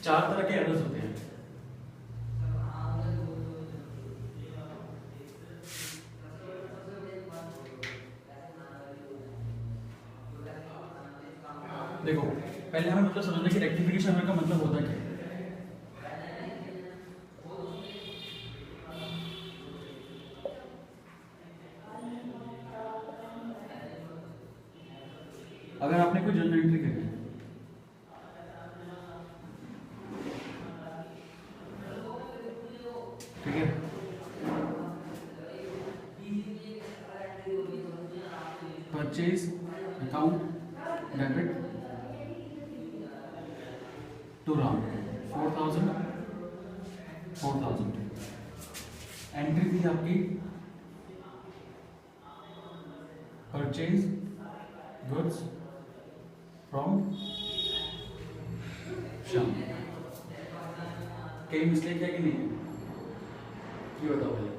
चार तरह के एरर्स होते हैं। देखो पहले हमें मतलब समझना कि रेक्टिफिकेशन एरर का मतलब होता क्या है। अगर आपने कोई जर्नल एंट्री करी है, ठीक है, purchase account debit to Ram 4000 entry थी आपकी परचेज गुड्स फ्रॉम श्याम। कहीं मिस्टेक है कि नहीं? ये बताओ पहले।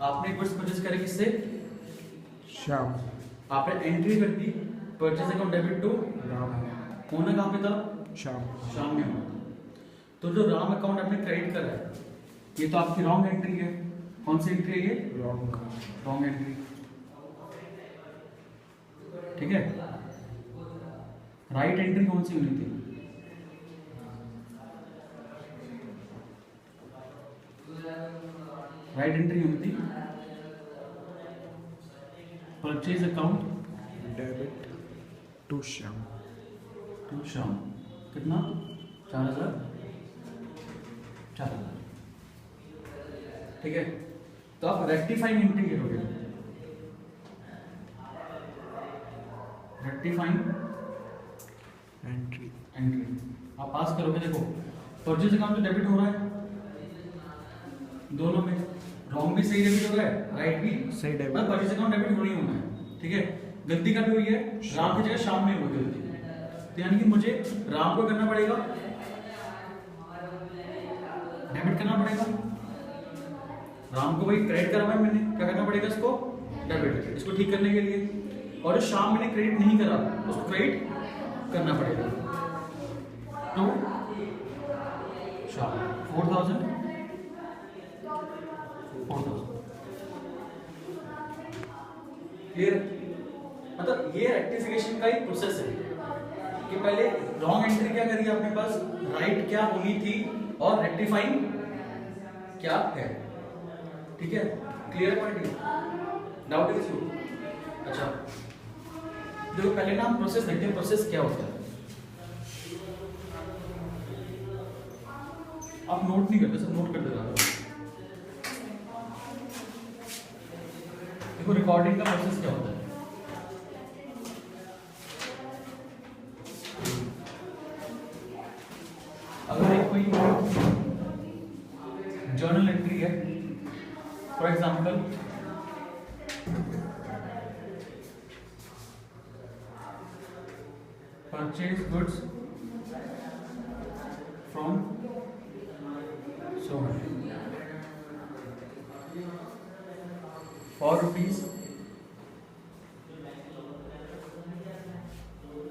आपने गुड्स परचेज करे किससे? श्याम। आपने एंट्री कर दी purchase account debit to Ram. होना कहाँ पे था? श्याम। शाम में होना। तो जो राम अकाउंट आपने क्रेडिट करा है, ये तो आपकी रॉन्ग एंट्री है। कौन सी एंट्री है ये? रॉन्ग एंट्री, ठीक है। राइट एंट्री कौन सी होनी थी? राइट एंट्री होनी थी purchase account debit to Shyam. To Shyam. कितना? 4000, ठीक है। तो आप रेक्टिफाइंग एंट्री करोगे। रेक्टिफाइंग एंट्री आप पास करोगे। देखो परचेज अकाउंट तो डेबिट हो रहा है, दोनों में रॉन्ग भी सही डेबिट हो रहा है, राइट भी सही डेबिट। परचेज अकाउंट डेबिट होना ही होना है, ठीक है। गलती का भी हुई है, राम की जगह शाम में हुई गलती, तो यानी कि मुझे राम को करना पड़ेगा, डेबिट करना पड़ेगा। राम को भाई क्रेडिट करा है मैंने, क्या करना पड़ेगा इसको? डेबिट, इसको ठीक करने के लिए। और जो शाम मैंने क्रेडिट नहीं करा उसको क्रेडिट करना पड़ेगा। तो शाम 4000 क्लियर? मतलब ये रेक्टिफिकेशन का ही प्रोसेस है कि पहले रॉन्ग एंट्री क्या करी अपने पास, राइट क्या होनी थी, और रेक्टिफाइंग क्या है, ठीक है। Clear point? डाउट है किसी? अच्छा देखो पहले ना हम प्रोसेस देखते हैं, प्रोसेस क्या होता है। आप नोट नहीं करते, सब नोट करते जा रहे हो। देखो रिकॉर्डिंग का प्रोसेस क्या होता है। अगर एक कोई जर्नल एंट्री है, for example purchase goods from Sohan for rupees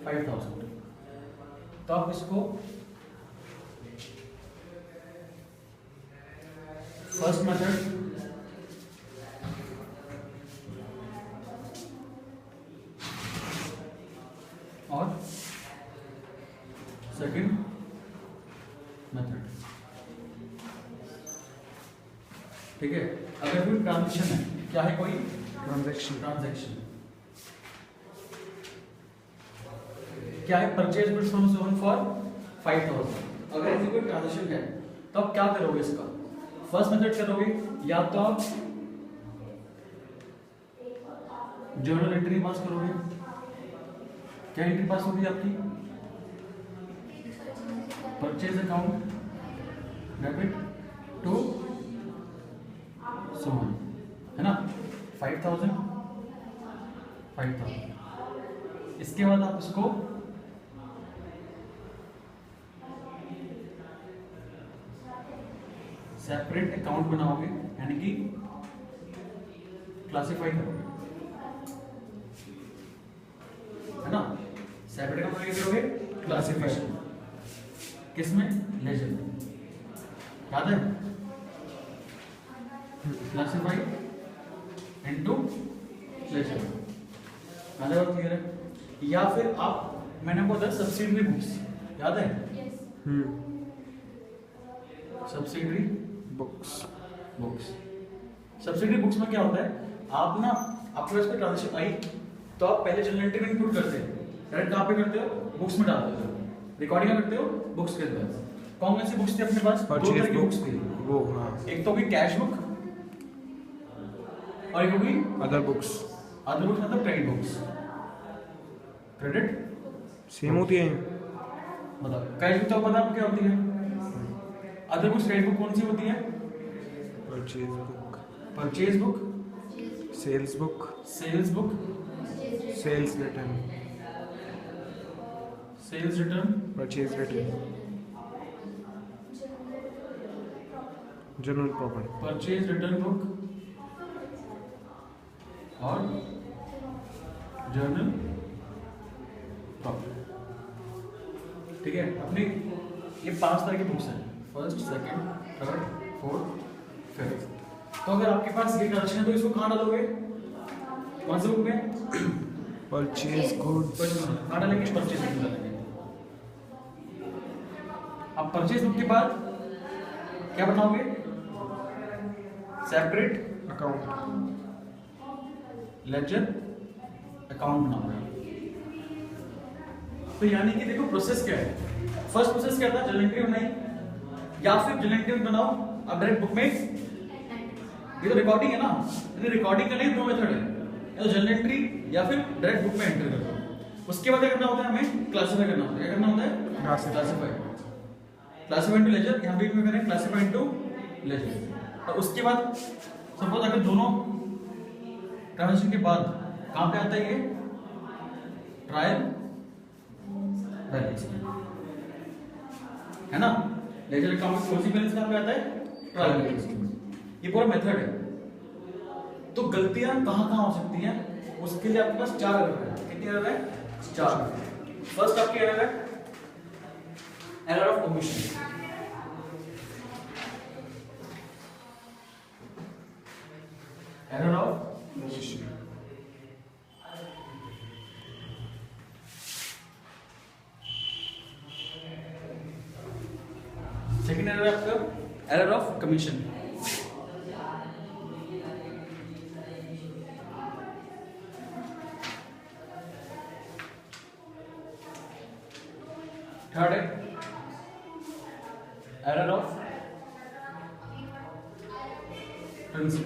5000, तो आप इसको फर्स्ट मेथड और सेकंड मेथड, ठीक है। अगर कोई ट्रांजेक्शन है, क्या है कोई ट्रांजैक्शन क्या है? Purchase goods from Sohan for 5000। अगर ऐसी कोई ट्रांजेक्शन है तो आप क्या करोगे? इसका फर्स्ट मेथड करोगे, या तो आप जर्नल एंट्री पास करोगे। क्या एंट्री पास होगी आपकी? Purchase account debit to Sohan, है ना, 5000। इसके बाद आप इसको सेपरेट अकाउंट बनाओगे, यानी कि क्लासिफाई करोगे, है ना। सेपरेट अकाउंट क्या करोगे? क्लासिफिकेशन। किसमें? लेजर में। याद है? Classified into ledger. याद है? और क्लियर है? या फिर आप, मैंने आपको बताया सब्सिडरी बुक्स, याद है? Subsidiary books. सब्सिडरी बुक्स में क्या होता है, आप ना आपके पास कोई ट्रांजेक्शन आई तो आप पहले जर्नल एंट्री में इनपुट करते हैं, डायरेक्ट कहाँ पे करते हो? बुक्स में डाल देते हो। रिकॉर्डिंग करते हो बुक्स के अंदर। कौन सी बुक्स थी अपने पास? दो तरह की बुक्स थी। वो हाँ। एक तो होगी कैश बुक और एक होगी अदर बुक्स। अदर बुक्स, मतलब क्रेडिट बुक्स। क्रेडिट सेम होती है। मतलब कैश बुक तो पता आपको क्या होती है। अदर बुक्स क्रेडिट बुक कौन सी होती है? Purchase book. Purchase book, sales book. Sales book, sales return. Sales return, purchase return. General property. Purchase return book और जर्नल प्रॉपर्टी। ठीक है, अपनी ये 5 तरह की बुक्स हैं, first, second, third, fourth, fifth. तो अगर आपके पास ये ट्रांजेक्शन है तो इसको कहाँ डालोगे? कौन सी बुक में? Purchase goods. कहाँ डालेंगे? परचेज बुक डालेंगे। अब परचेज बुक के बाद क्या बनाओगे? Separate account. लेजर अकाउंट बनाओगे। तो यानी कि देखो प्रोसेस क्या है। फर्स्ट प्रोसेस क्या था? जर्नल एंट्री बनाई, या फिर जर्नल एंट्री बनाओ अब डायरेक्ट बुक में। ये तो रिकॉर्डिंग है ना, यानी रिकॉर्डिंग करने के 2 मेथड है, या तो जर्नल एंट्री या फिर डायरेक्ट बुक में एंटर कर दो। उसके बाद क्या करना होता है? हमें क्लासिफाई करना होता है। क्या करना होता है? क्लासिफाई। क्लासिफाई टू लेजर, यहाँ पे भी करें क्लासिफाई टू लेजर। और उसके बाद सपोज अगर दोनों ट्रांजेक्शन के बाद कहाँ पे आता है? ये ट्रायल बैलेंस है ना। लेजर अकाउंट में कौन सी बैलेंस कहाँ पे आता है? Trial balance. ये पूरा मेथड है। तो गलतियां कहाँ कहाँ हो सकती हैं, उसके लिए आपके पास 4 एरर है। कितनी एरर है? 4। फर्स्ट आपकी एरर है error of omission. Error of omission. Second error है आपका एरर ऑफ कमीशन। थर्ड है एरर ऑफ प्रिंसिपल।